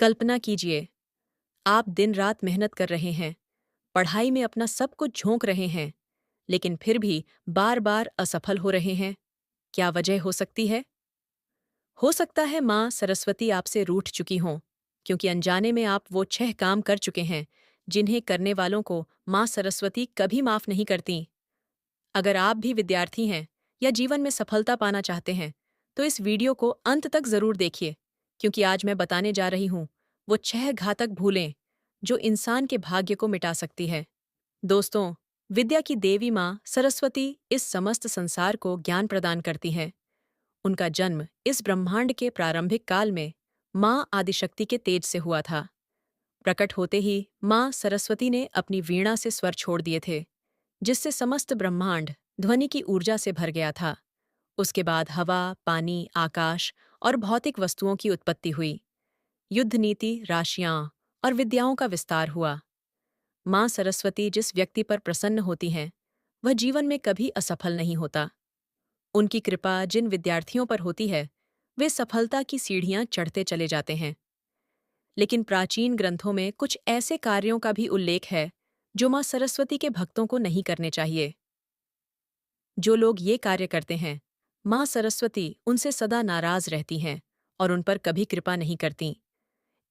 कल्पना कीजिए, आप दिन रात मेहनत कर रहे हैं, पढ़ाई में अपना सब कुछ झोंक रहे हैं, लेकिन फिर भी बार बार असफल हो रहे हैं। क्या वजह हो सकती है? हो सकता है माँ सरस्वती आपसे रूठ चुकी हों, क्योंकि अनजाने में आप वो 6 काम कर चुके हैं जिन्हें करने वालों को माँ सरस्वती कभी माफ नहीं करती। अगर आप भी विद्यार्थी हैं या जीवन में सफलता पाना चाहते हैं, तो इस वीडियो को अंत तक जरूर देखिए, क्योंकि आज मैं बताने जा रही हूँ वो 6 घातक भूलें जो इंसान के भाग्य को मिटा सकती है। दोस्तों, विद्या की देवी माँ सरस्वती इस समस्त संसार को ज्ञान प्रदान करती हैं। उनका जन्म इस ब्रह्मांड के प्रारंभिक काल में माँ आदिशक्ति के तेज से हुआ था। प्रकट होते ही माँ सरस्वती ने अपनी वीणा से स्वर छोड़ दिए थे, जिससे समस्त ब्रह्मांड ध्वनि की ऊर्जा से भर गया था। उसके बाद हवा, पानी, आकाश और भौतिक वस्तुओं की उत्पत्ति हुई। युद्ध नीति, राशियां और विद्याओं का विस्तार हुआ। माँ सरस्वती जिस व्यक्ति पर प्रसन्न होती हैं, वह जीवन में कभी असफल नहीं होता। उनकी कृपा जिन विद्यार्थियों पर होती है, वे सफलता की सीढ़ियां चढ़ते चले जाते हैं। लेकिन प्राचीन ग्रंथों में कुछ ऐसे कार्यों का भी उल्लेख है जो माँ सरस्वती के भक्तों को नहीं करने चाहिए। जो लोग ये कार्य करते हैं, माँ सरस्वती उनसे सदा नाराज रहती हैं और उन पर कभी कृपा नहीं करती।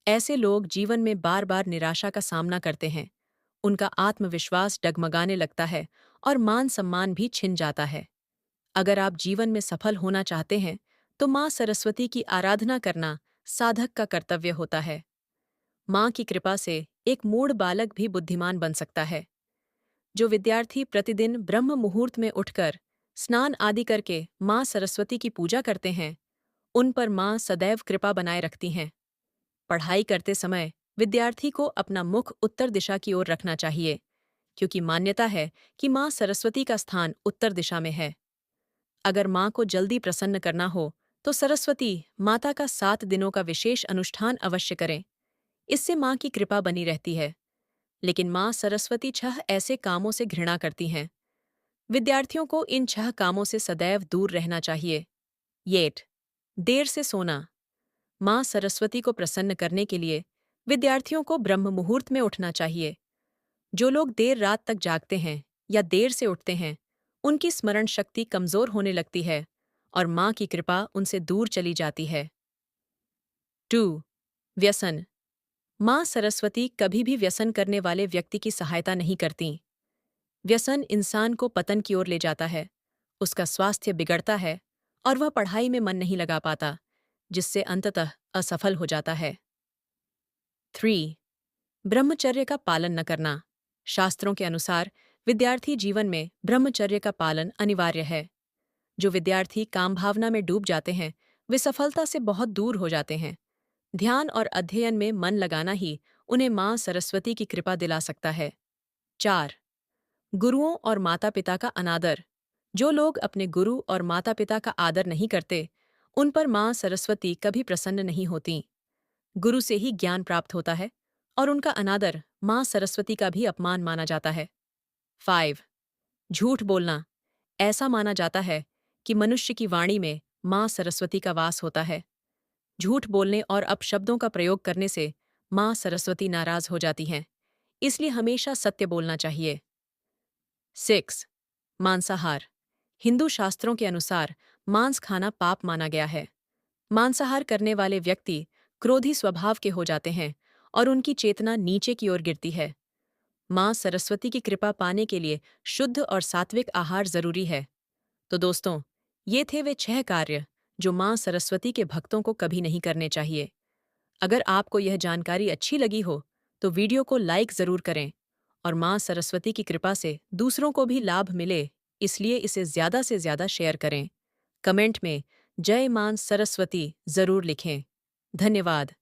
ऐसे लोग जीवन में बार बार निराशा का सामना करते हैं, उनका आत्मविश्वास डगमगाने लगता है और मान सम्मान भी छिन जाता है। अगर आप जीवन में सफल होना चाहते हैं, तो माँ सरस्वती की आराधना करना साधक का कर्तव्य होता है। माँ की कृपा से एक मूढ़ बालक भी बुद्धिमान बन सकता है। जो विद्यार्थी प्रतिदिन ब्रह्म मुहूर्त में उठकर स्नान आदि करके माँ सरस्वती की पूजा करते हैं, उन पर माँ सदैव कृपा बनाए रखती हैं। पढ़ाई करते समय विद्यार्थी को अपना मुख उत्तर दिशा की ओर रखना चाहिए, क्योंकि मान्यता है कि माँ सरस्वती का स्थान उत्तर दिशा में है। अगर माँ को जल्दी प्रसन्न करना हो, तो सरस्वती माता का 7 दिनों का विशेष अनुष्ठान अवश्य करें। इससे माँ की कृपा बनी रहती है। लेकिन माँ सरस्वती 6 ऐसे कामों से घृणा करती हैं। विद्यार्थियों को इन 6 कामों से सदैव दूर रहना चाहिए। येट, देर से सोना। माँ सरस्वती को प्रसन्न करने के लिए विद्यार्थियों को ब्रह्म मुहूर्त में उठना चाहिए। जो लोग देर रात तक जागते हैं या देर से उठते हैं, उनकी स्मरण शक्ति कमजोर होने लगती है और माँ की कृपा उनसे दूर चली जाती है। 2. व्यसन। माँ सरस्वती कभी भी व्यसन करने वाले व्यक्ति की सहायता नहीं करती। व्यसन इंसान को पतन की ओर ले जाता है, उसका स्वास्थ्य बिगड़ता है और वह पढ़ाई में मन नहीं लगा पाता, जिससे अंततः असफल हो जाता है। 3. ब्रह्मचर्य का पालन न करना। शास्त्रों के अनुसार विद्यार्थी जीवन में ब्रह्मचर्य का पालन अनिवार्य है। जो विद्यार्थी काम भावना में डूब जाते हैं, वे सफलता से बहुत दूर हो जाते हैं। ध्यान और अध्ययन में मन लगाना ही उन्हें माँ सरस्वती की कृपा दिला सकता है। 4. गुरुओं और माता पिता का अनादर। जो लोग अपने गुरु और माता पिता का आदर नहीं करते, उन पर माँ सरस्वती कभी प्रसन्न नहीं होती। गुरु से ही ज्ञान प्राप्त होता है और उनका अनादर माँ सरस्वती का भी अपमान माना जाता है। 5. झूठ बोलना। ऐसा माना जाता है कि मनुष्य की वाणी में माँ सरस्वती का वास होता है। झूठ बोलने और अपशब्दों का प्रयोग करने से माँ सरस्वती नाराज हो जाती हैं, इसलिए हमेशा सत्य बोलना चाहिए। 6. मांसाहार। हिंदू शास्त्रों के अनुसार मांस खाना पाप माना गया है। मांसाहार करने वाले व्यक्ति क्रोधी स्वभाव के हो जाते हैं और उनकी चेतना नीचे की ओर गिरती है। माँ सरस्वती की कृपा पाने के लिए शुद्ध और सात्विक आहार जरूरी है। तो दोस्तों, ये थे वे 6 कार्य जो माँ सरस्वती के भक्तों को कभी नहीं करने चाहिए। अगर आपको यह जानकारी अच्छी लगी हो, तो वीडियो को लाइक जरूर करें और माँ सरस्वती की कृपा से दूसरों को भी लाभ मिले, इसलिए इसे ज्यादा से ज्यादा शेयर करें। कमेंट में जय मां सरस्वती जरूर लिखें। धन्यवाद।